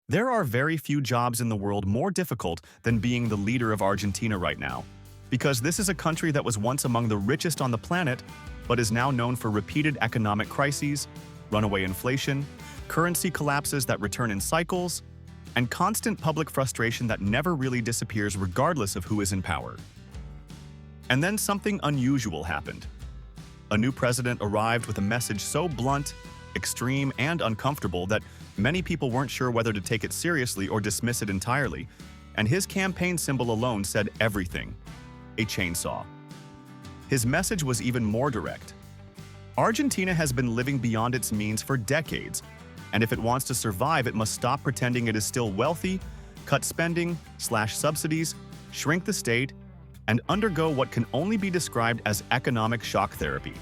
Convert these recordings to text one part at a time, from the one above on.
There are very few jobs in the world more difficult than being the leader of Argentina right now, because this is a country that was once among the richest on the planet, but is now known for repeated economic crises, runaway inflation, currency collapses that return in cycles, and constant public frustration that never really disappears regardless of who is in power. And then something unusual happened. A new president arrived with a message so blunt, extreme, and uncomfortable that many people weren't sure whether to take it seriously or dismiss it entirely, and his campaign symbol alone said everything: a chainsaw. His message was even more direct. Argentina has been living beyond its means for decades, and if it wants to survive, it must stop pretending it is still wealthy, cut spending, slash subsidies, shrink the state, and undergo what can only be described as economic shock therapy.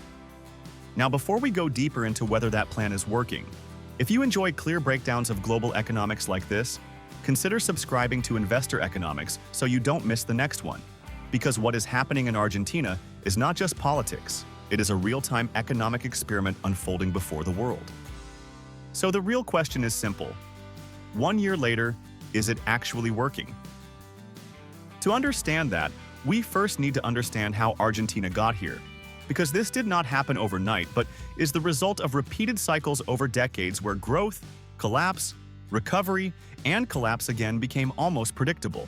Now, before we go deeper into whether that plan is working, if you enjoy clear breakdowns of global economics like this, consider subscribing to Investor Economics so you don't miss the next one. Because what is happening in Argentina is not just politics, it is a real-time economic experiment unfolding before the world. So the real question is simple. 1 year later, is it actually working? To understand that, we first need to understand how Argentina got here, because this did not happen overnight, but is the result of repeated cycles over decades where growth, collapse, recovery, and collapse again became almost predictable.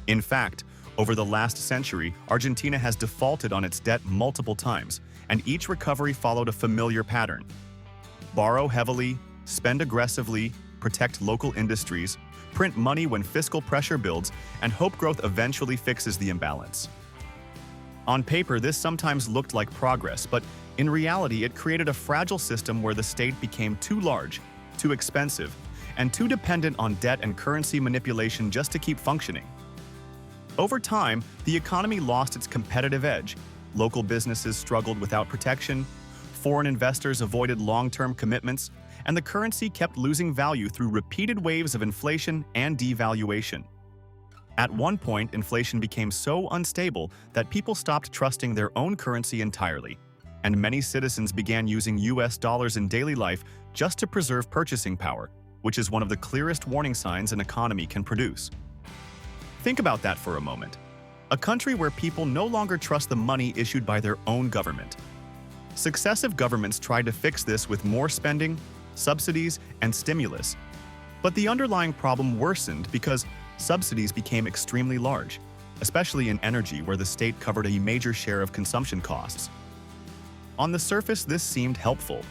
In fact, over the last century, Argentina has defaulted on its debt multiple times, and each recovery followed a familiar pattern. Borrow heavily, spend aggressively, protect local industries, print money when fiscal pressure builds, and hope growth eventually fixes the imbalance. On paper, this sometimes looked like progress, but in reality, it created a fragile system where the state became too large, too expensive, and too dependent on debt and currency manipulation just to keep functioning. Over time, the economy lost its competitive edge, local businesses struggled without protection, foreign investors avoided long-term commitments, and the currency kept losing value through repeated waves of inflation and devaluation. At one point, inflation became so unstable that people stopped trusting their own currency entirely, and many citizens began using US dollars in daily life just to preserve purchasing power, which is one of the clearest warning signs an economy can produce. Think about that for a moment. A country where people no longer trust the money issued by their own government. Successive governments tried to fix this with more spending, subsidies, and stimulus. But the underlying problem worsened because subsidies became extremely large, especially in energy where the state covered a major share of consumption costs. On the surface, this seemed helpful,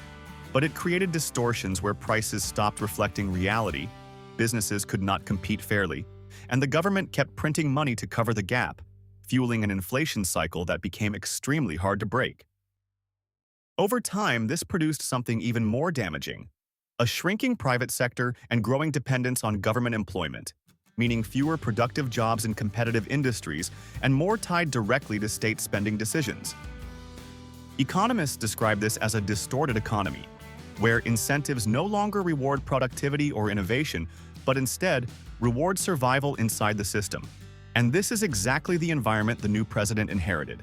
but it created distortions where prices stopped reflecting reality, businesses could not compete fairly, and the government kept printing money to cover the gap, fueling an inflation cycle that became extremely hard to break. Over time, this produced something even more damaging: a shrinking private sector and growing dependence on government employment, meaning fewer productive jobs in competitive industries and more tied directly to state spending decisions. Economists describe this as a distorted economy, where incentives no longer reward productivity or innovation, but instead reward survival inside the system. And this is exactly the environment the new president inherited.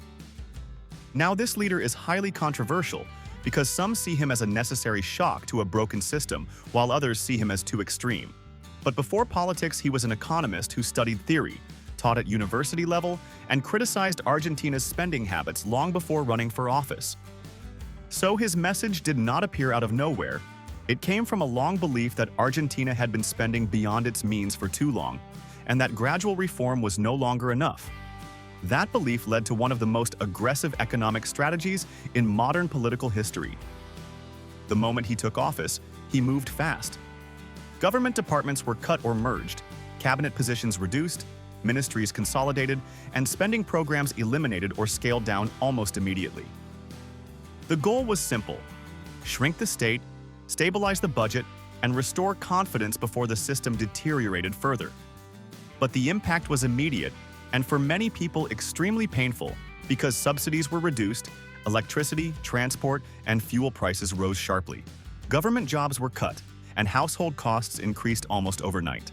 Now, this leader is highly controversial because some see him as a necessary shock to a broken system, while others see him as too extreme. But before politics, he was an economist who studied theory, taught at university level, and criticized Argentina's spending habits long before running for office. So his message did not appear out of nowhere. It came from a long belief that Argentina had been spending beyond its means for too long, and that gradual reform was no longer enough. That belief led to one of the most aggressive economic strategies in modern political history. The moment he took office, he moved fast. Government departments were cut or merged, cabinet positions reduced, ministries consolidated, and spending programs eliminated or scaled down almost immediately. The goal was simple: shrink the state, stabilize the budget, and restore confidence before the system deteriorated further. But the impact was immediate, and for many people extremely painful, because subsidies were reduced, electricity, transport, and fuel prices rose sharply. Government jobs were cut, and household costs increased almost overnight.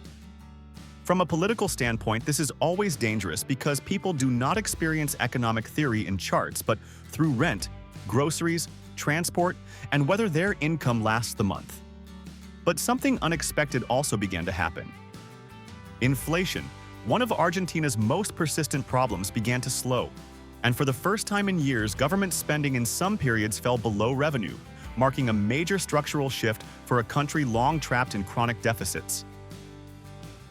From a political standpoint, this is always dangerous because people do not experience economic theory in charts, but through rent, groceries, transport, and whether their income lasts the month. But something unexpected also began to happen. Inflation, one of Argentina's most persistent problems, began to slow. And for the first time in years, government spending in some periods fell below revenue, marking a major structural shift for a country long trapped in chronic deficits.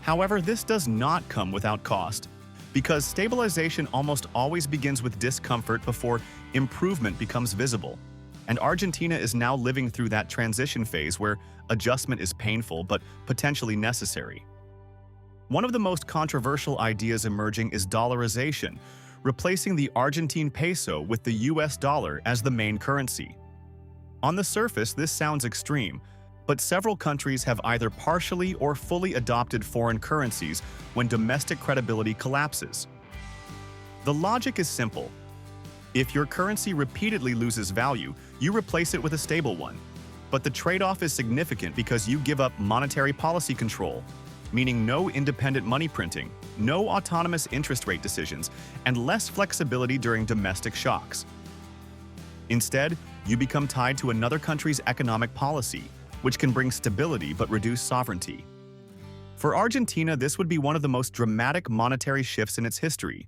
However, this does not come without cost, because stabilization almost always begins with discomfort before improvement becomes visible. And Argentina is now living through that transition phase where adjustment is painful but potentially necessary. One of the most controversial ideas emerging is dollarization, replacing the Argentine peso with the US dollar as the main currency. On the surface, this sounds extreme, but several countries have either partially or fully adopted foreign currencies when domestic credibility collapses. The logic is simple. If your currency repeatedly loses value, you replace it with a stable one. But the trade-off is significant because you give up monetary policy control, meaning no independent money printing, no autonomous interest rate decisions, and less flexibility during domestic shocks. Instead, you become tied to another country's economic policy, which can bring stability but reduce sovereignty. For Argentina, this would be one of the most dramatic monetary shifts in its history.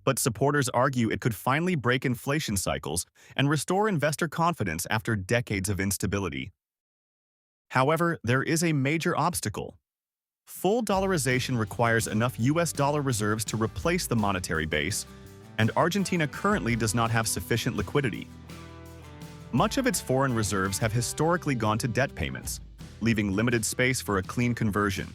But supporters argue it could finally break inflation cycles and restore investor confidence after decades of instability. However, there is a major obstacle. Full dollarization requires enough US dollar reserves to replace the monetary base, and Argentina currently does not have sufficient liquidity. Much of its foreign reserves have historically gone to debt payments, leaving limited space for a clean conversion.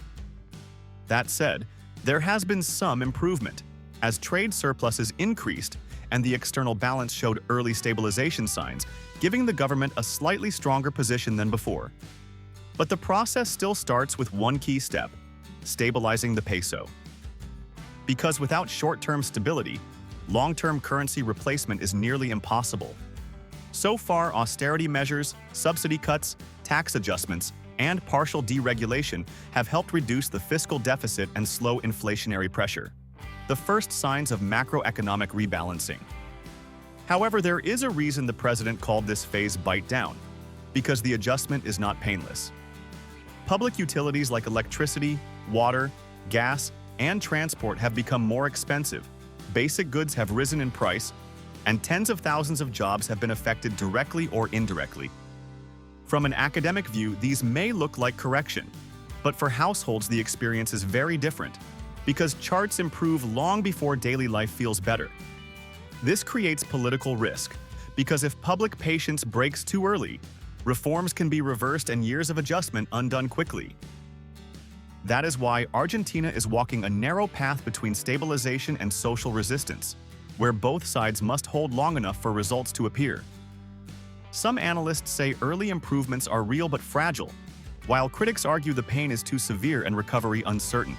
That said, there has been some improvement, as trade surpluses increased and the external balance showed early stabilization signs, giving the government a slightly stronger position than before. But the process still starts with one key step: stabilizing the peso. Because without short-term stability, long-term currency replacement is nearly impossible. So far, austerity measures, subsidy cuts, tax adjustments, and partial deregulation have helped reduce the fiscal deficit and slow inflationary pressure, the first signs of macroeconomic rebalancing. However, there is a reason the president called this phase bite down, because the adjustment is not painless. Public utilities like electricity, water, gas, and transport have become more expensive, basic goods have risen in price, and tens of thousands of jobs have been affected directly or indirectly. From an academic view, these may look like correction, but for households the experience is very different, because charts improve long before daily life feels better. This creates political risk, because if public patience breaks too early, reforms can be reversed and years of adjustment undone quickly. That is why Argentina is walking a narrow path between stabilization and social resistance, where both sides must hold long enough for results to appear. Some analysts say early improvements are real but fragile, while critics argue the pain is too severe and recovery uncertain.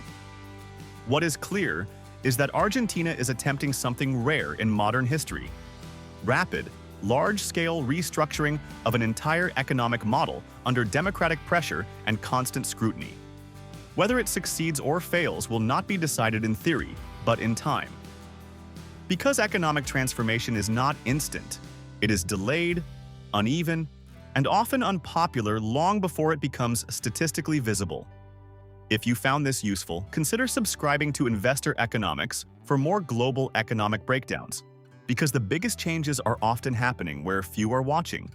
What is clear is that Argentina is attempting something rare in modern history: rapid, large-scale restructuring of an entire economic model under democratic pressure and constant scrutiny. Whether it succeeds or fails will not be decided in theory, but in time. Because economic transformation is not instant, it is delayed, uneven, and often unpopular long before it becomes statistically visible. If you found this useful, consider subscribing to Investor Economics for more global economic breakdowns, because the biggest changes are often happening where few are watching.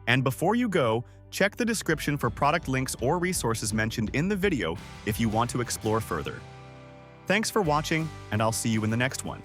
And before you go, check the description for product links or resources mentioned in the video if you want to explore further. Thanks for watching, and I'll see you in the next one.